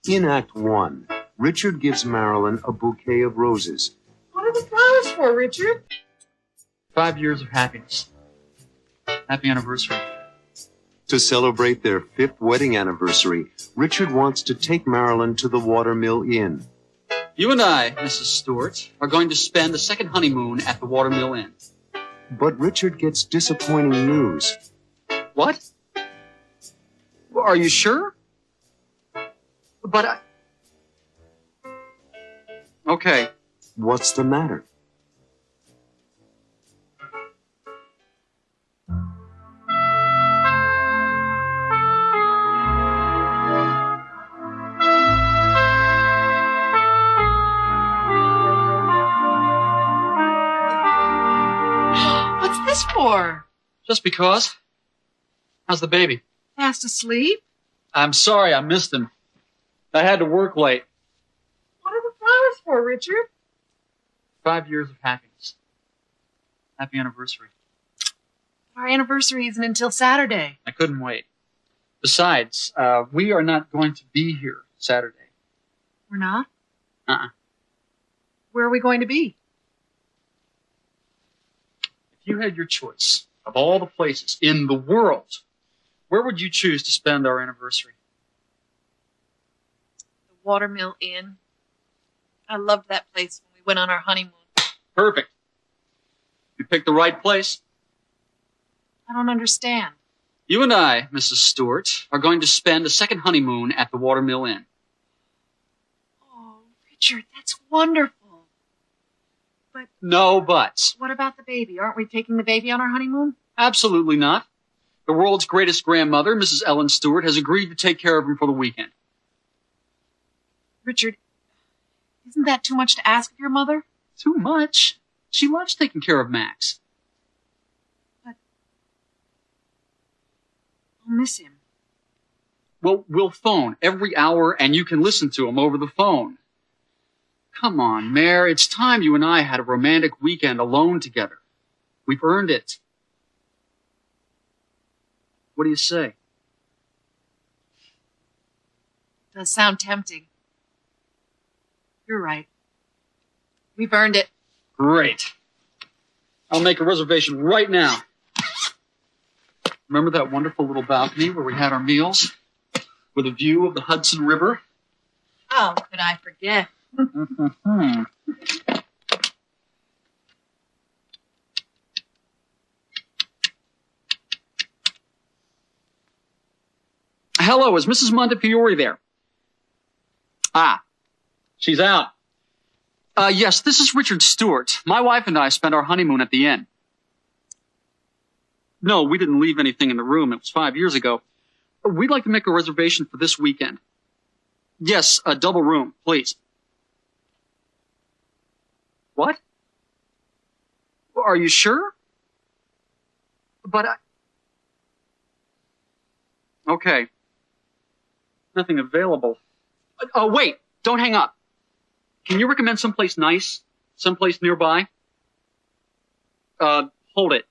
In Act 1, Richard gives Marilyn a bouquet of roses. What are the flowers for, Richard? 5 years of happiness. Happy anniversary. To celebrate their 5th wedding anniversary, Richard wants to take Marilyn to the Watermill Inn. You and I, Mrs. Stewart, are going to spend the second honeymoon at the Watermill Inn. But Richard gets disappointing news. What? Are you sure? But I... Okay. What's the matter? What's this for? Just because. How's the baby? Fast asleep? I'm sorry I missed him. I had to work late. What are the flowers for, Richard? 5 years of happiness. Happy anniversary. Our anniversary isn't until Saturday. I couldn't wait. Besides, we are not going to be here Saturday. We're not? Uh-uh. Where are we going to be? If you had your choice of all the places in the world, where would you choose to spend our anniversary? The Watermill Inn. I loved that place when we went on our honeymoon. Perfect. You picked the right place. I don't understand. You and I, Mrs. Stewart, are going to spend a second honeymoon at the Watermill Inn. Oh, Richard, that's wonderful. But... No buts. What about the baby? Aren't we taking the baby on our honeymoon? Absolutely not. The world's greatest grandmother, Mrs. Ellen Stewart, has agreed to take care of him for the weekend. Richard, isn't that too much to ask of your mother? Too much? She loves taking care of Max. But I'll miss him. Well, we'll phone every hour and you can listen to him over the phone. Come on, Mare, it's time you and I had a romantic weekend alone together. We've earned it. What do you say? It does sound tempting. You're right. We've earned it. Great. I'll make a reservation right now. Remember that wonderful little balcony where we had our meals? With a view of the Hudson River? How could I forget? Hello, is Mrs. Montefiore there? Ah, she's out. Yes, this is Richard Stewart. My wife and I spent our honeymoon at the inn. No, we didn't leave anything in the room. It was 5 years ago. We'd like to make a reservation for this weekend. Yes, a double room, please. What? Are you sure? But I... Okay. Nothing available. Oh, wait! Don't hang up. Can you recommend someplace nice? Someplace nearby? Hold it.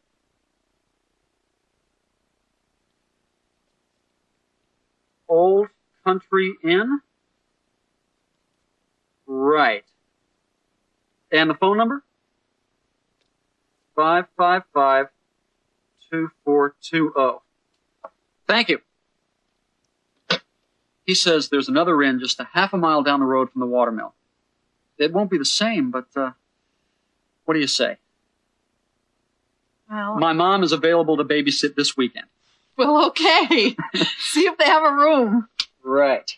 Old Country Inn? Right. And the phone number? 555-2420. Thank you. He says there's another inn just a half a mile down the road from the Watermill. It won't be the same, but, what do you say? Well... My mom is available to babysit this weekend. Well, okay. See if they have a room. Right.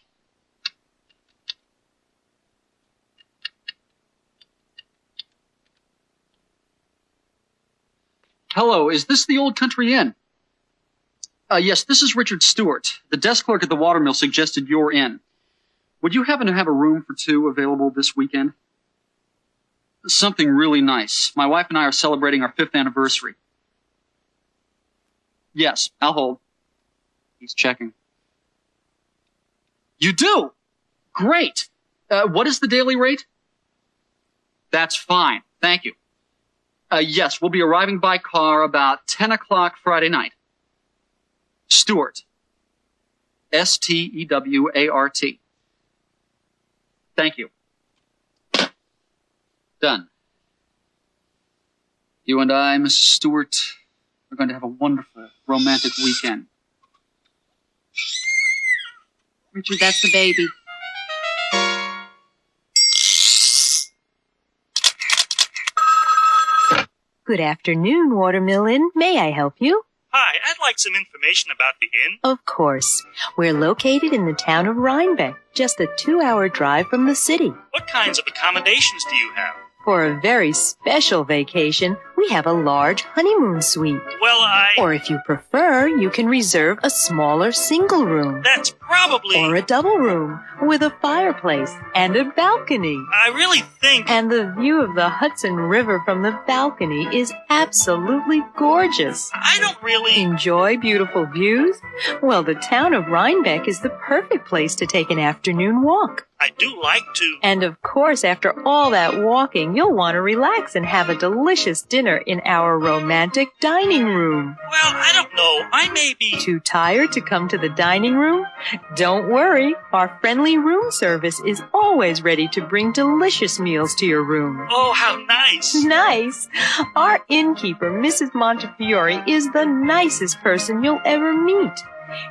Hello, is this the Old Country Inn? Yes, this is Richard Stewart. The desk clerk at the Watermill suggested your inn. Would you happen to have a room for two available this weekend? Something really nice. My wife and I are celebrating our 5th anniversary. Yes, I'll hold. He's checking. You do? Great. What is the daily rate? That's fine. Thank you. Yes, we'll be arriving by car about 10 o'clock Friday night. Stewart. Stewart. Thank you. Done. You and I, Mrs. Stewart, are going to have a wonderful, romantic weekend. Richard, that's the baby. Good afternoon, Watermill Inn. May I help you? Hi, I'd like some information about the inn. Of course. We're located in the town of Rhinebeck, just a 2-hour drive from the city. What kinds of accommodations do you have? For a very special vacation, we have a large honeymoon suite. Well, Or if you prefer, you can reserve a smaller single room. That's probably... Or a double room with a fireplace and a balcony. I really think... And the view of the Hudson River from the balcony is absolutely gorgeous. I don't really... Enjoy beautiful views? Well, the town of Rhinebeck is the perfect place to take an afternoon walk. I do like to... And of course, after all that walking, you'll want to relax and have a delicious dinner in our romantic dining room. Well, I don't know. I may be... Too tired to come to the dining room? Don't worry. Our friendly room service is always ready to bring delicious meals to your room. Oh, how nice. Nice. Our innkeeper, Mrs. Montefiore, is the nicest person you'll ever meet.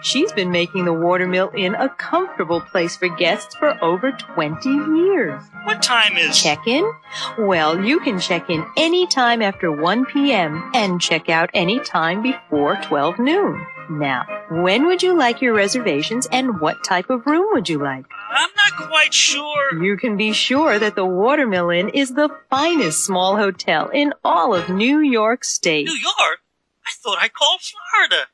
She's been making the Watermill Inn a comfortable place for guests for over 20 years. What time is... Check-in? Well, you can check in any time after 1 p.m. and check out any time before 12 noon. Now, when would you like your reservations and what type of room would you like? I'm not quite sure. You can be sure that the Watermill Inn is the finest small hotel in all of New York State. New York? I thought I called Florida.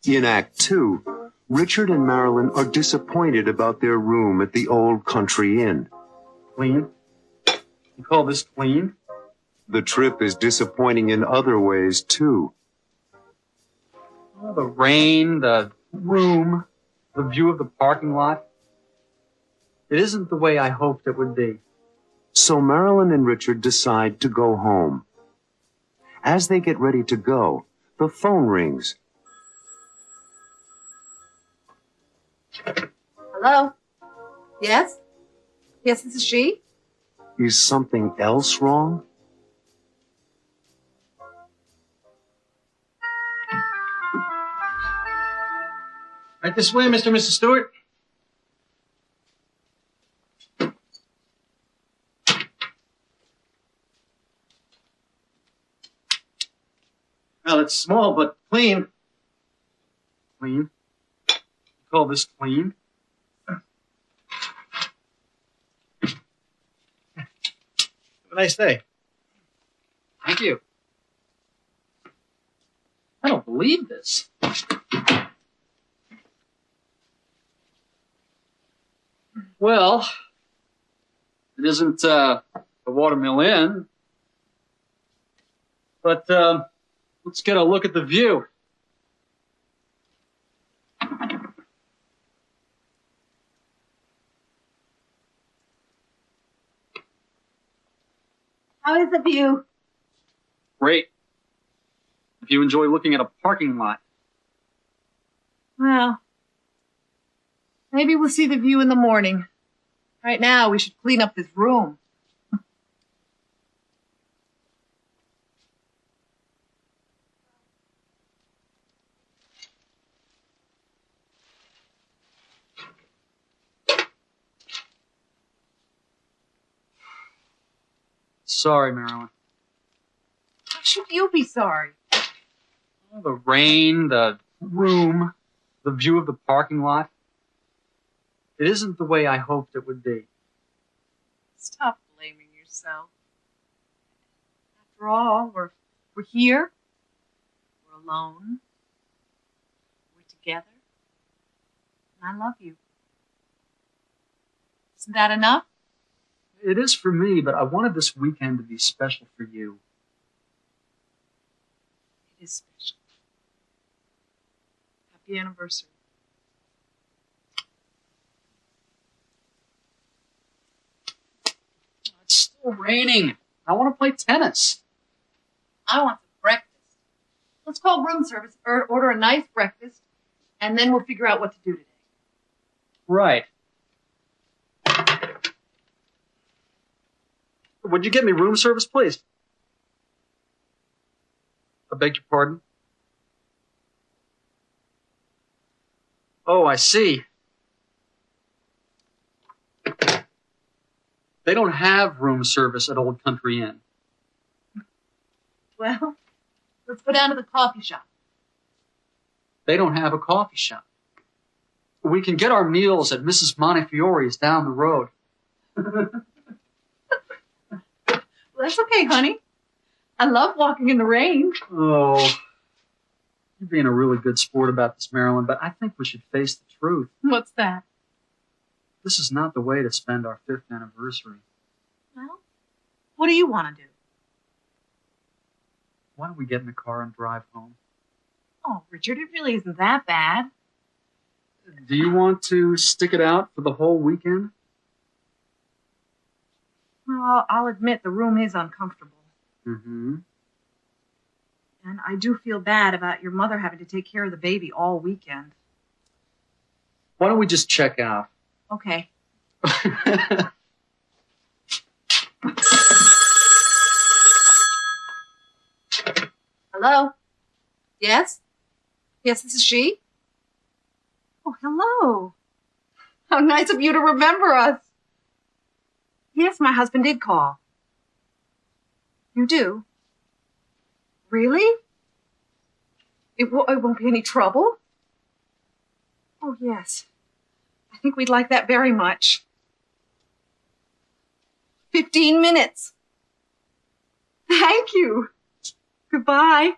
In Act 2, Richard and Marilyn are disappointed about their room at the Old Country Inn. Clean? You call this clean? The trip is disappointing in other ways, too. Oh, the rain, the room, the view of the parking lot. It isn't the way I hoped it would be. So Marilyn and Richard decide to go home. As they get ready to go, the phone rings. Hello? Yes? Yes, this is she? Is something else wrong? Right this way, Mr. and Mrs. Stewart. Well, it's small, but clean. Clean? You call this clean? Have a nice day. Thank you. I don't believe this. Well, it isn't the Watermill Inn, but let's get a look at the view. How is the view? Great. If you enjoy looking at a parking lot. Well, maybe we'll see the view in the morning. Right now, we should clean up this room. Sorry, Marilyn. Why should you be sorry? Oh, the rain, the room, the view of the parking lot. It isn't the way I hoped it would be. Stop blaming yourself. After all, we're here. We're alone. We're together. And I love you. Isn't that enough? It is for me, but I wanted this weekend to be special for you. It is special. Happy anniversary. It's still raining. I want to play tennis. I want some breakfast. Let's call room service, order a nice breakfast, and then we'll figure out what to do today. Right. Would you get me room service, please? I beg your pardon? Oh, I see. They don't have room service at Old Country Inn. Well, let's go down to the coffee shop. They don't have a coffee shop. We can get our meals at Mrs. Montefiore's down the road. Well, that's okay, honey. I love walking in the rain. Oh, you're being a really good sport about this, Marilyn, but I think we should face the truth. What's that? This is not the way to spend our 5th anniversary. Well, what do you want to do? Why don't we get in the car and drive home? Oh, Richard, it really isn't that bad. Do you want to stick it out for the whole weekend? Well, I'll admit the room is uncomfortable. Mm-hmm. And I do feel bad about your mother having to take care of the baby all weekend. Why don't we just check out? Okay. Hello? Yes? Yes, this is she? Oh, hello. How nice of you to remember us. Yes, my husband did call. You do? Really? It won't be any trouble? Oh, yes. I think we'd like that very much. 15 minutes. Thank you. Goodbye.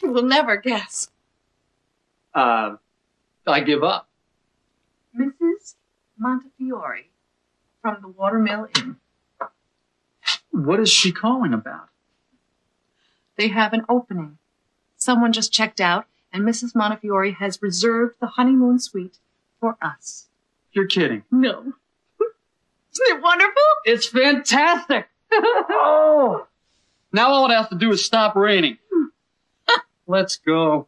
You will never guess. I give up. Mrs. Montefiore from the Watermill Inn. What is she calling about? They have an opening. Someone just checked out, and Mrs. Montefiore has reserved the honeymoon suite for us. You're kidding. No. Isn't it wonderful? It's fantastic. Oh, now all it has to do is stop raining. Let's go.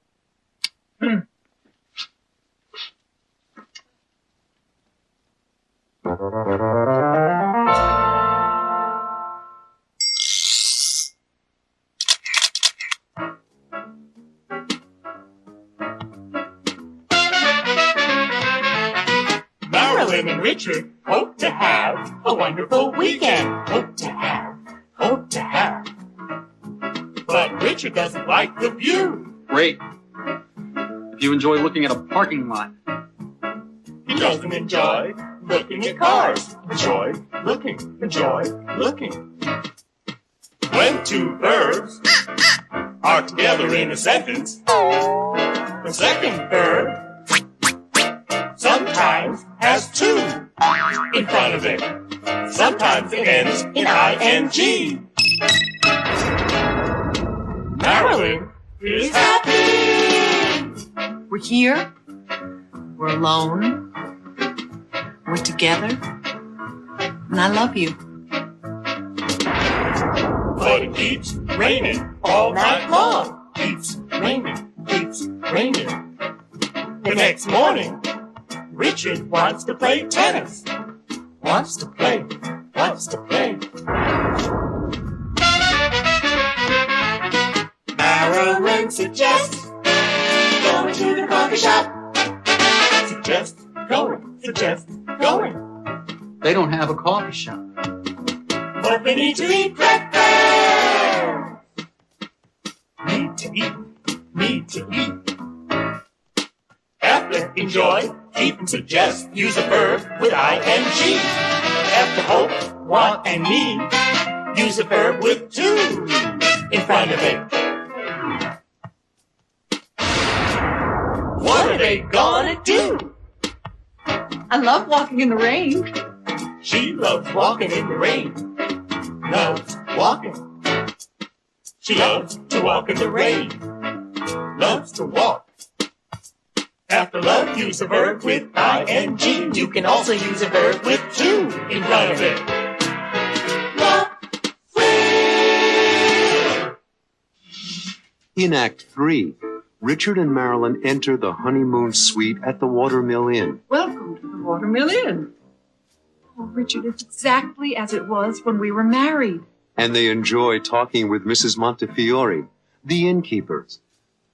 Marilyn and Richard hope to have a wonderful weekend. Hope to have. But Richard doesn't like the view. Great. If you enjoy looking at a parking lot. He doesn't enjoy looking at cars. Enjoy looking. When two verbs are together in a sentence, the second verb sometimes has two in front of it. Sometimes it ends in ing. Marilyn is happy. We're here. We're alone. We're together. And I love you. But it keeps raining all night long. Keeps raining. The next morning, Richard wants to play tennis. Wants to play. Marilyn suggests going to the coffee shop. Suggest going. They don't have a coffee shop. But they need to eat breakfast. Need to eat. After enjoy, keep and suggest, use a verb with ing. After hope, want, and need, use a verb with to in front of it. What are they gonna do? I love walking in the rain. She loves walking in the rain. Loves walking. She loves to walk in the rain. Loves to walk. After love, use a verb with ing. You can also use a verb with to in front of it. Love will. In Act 3, Richard and Marilyn enter the honeymoon suite at the Watermill Inn. Welcome to the Watermill Inn. Oh, Richard, it's exactly as it was when we were married. And they enjoy talking with Mrs. Montefiore, the innkeepers.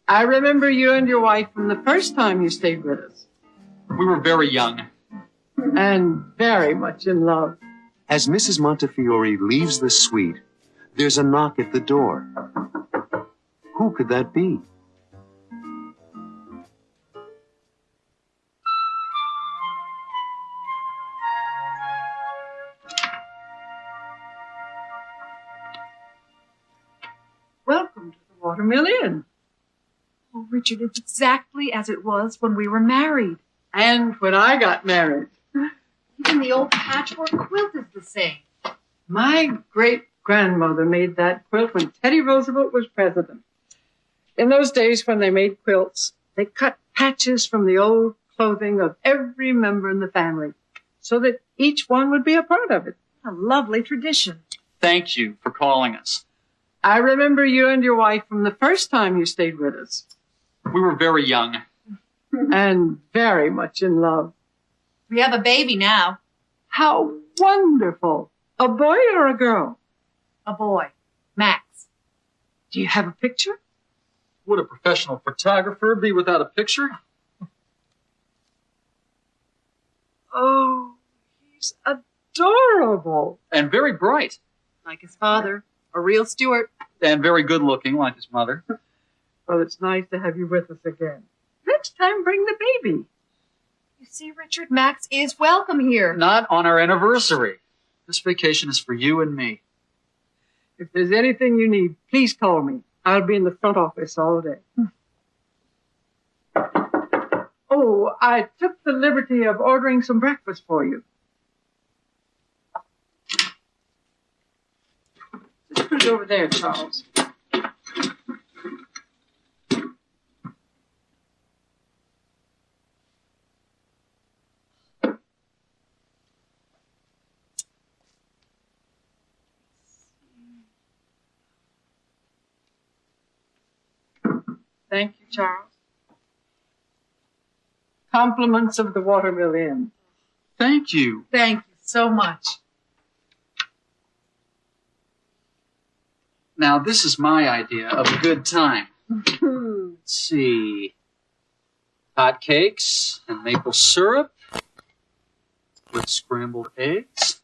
I remember you and your wife from the first time you stayed with us. We were very young. And very much in love. As Mrs. Montefiore leaves the suite, there's a knock at the door. Who could that be? Welcome to the Watermill Inn. Oh, Richard, it's exactly as it was when we were married. And when I got married. Even the old patchwork quilt is the same. My great-grandmother made that quilt when Teddy Roosevelt was president. In those days when they made quilts, they cut patches from the old clothing of every member in the family so that each one would be a part of it. A lovely tradition. Thank you for calling us. I remember you and your wife from the first time you stayed with us. We were very young. And very much in love. We have a baby now. How wonderful! A boy or a girl? A boy. Max. Do you have a picture? Would a professional photographer be without a picture? Oh, he's adorable. And very bright. Like his father. A real Stuart. And very good looking, like his mother. Well, it's nice to have you with us again. Next time, bring the baby. You see, Richard, Max is welcome here. Not on our anniversary. This vacation is for you and me. If there's anything you need, please call me. I'll be in the front office all day. Oh, I took the liberty of ordering some breakfast for you. Just put it over there, Charles. Thank you, Charles. Compliments of the Watermill Inn. Thank you. Thank you so much. Now, this is my idea of a good time. Let's see. Hot cakes and maple syrup with scrambled eggs.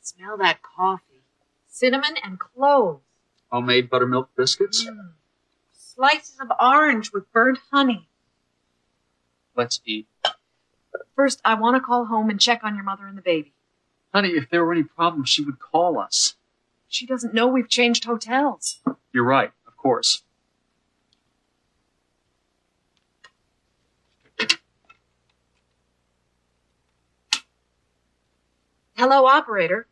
Smell that coffee. Cinnamon and cloves. Homemade buttermilk biscuits. Slices of orange with burnt honey. Let's eat. But first, I want to call home and check on your mother and the baby. Honey, if there were any problems, she would call us. She doesn't know we've changed hotels. You're right, of course. Hello, operator.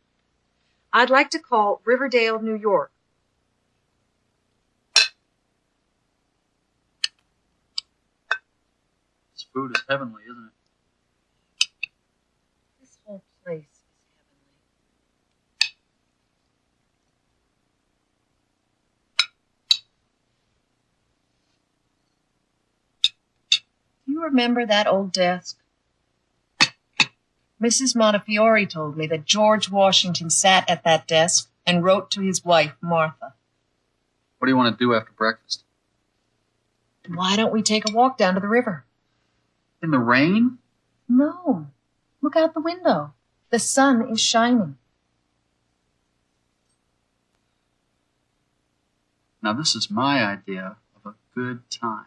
I'd like to call Riverdale, New York. This food is heavenly, isn't it? This whole place is heavenly. Do you remember that old desk? Mrs. Montefiore told me that George Washington sat at that desk and wrote to his wife, Martha. What do you want to do after breakfast? Why don't we take a walk down to the river? In the rain? No. Look out the window. The sun is shining. Now, this is my idea of a good time.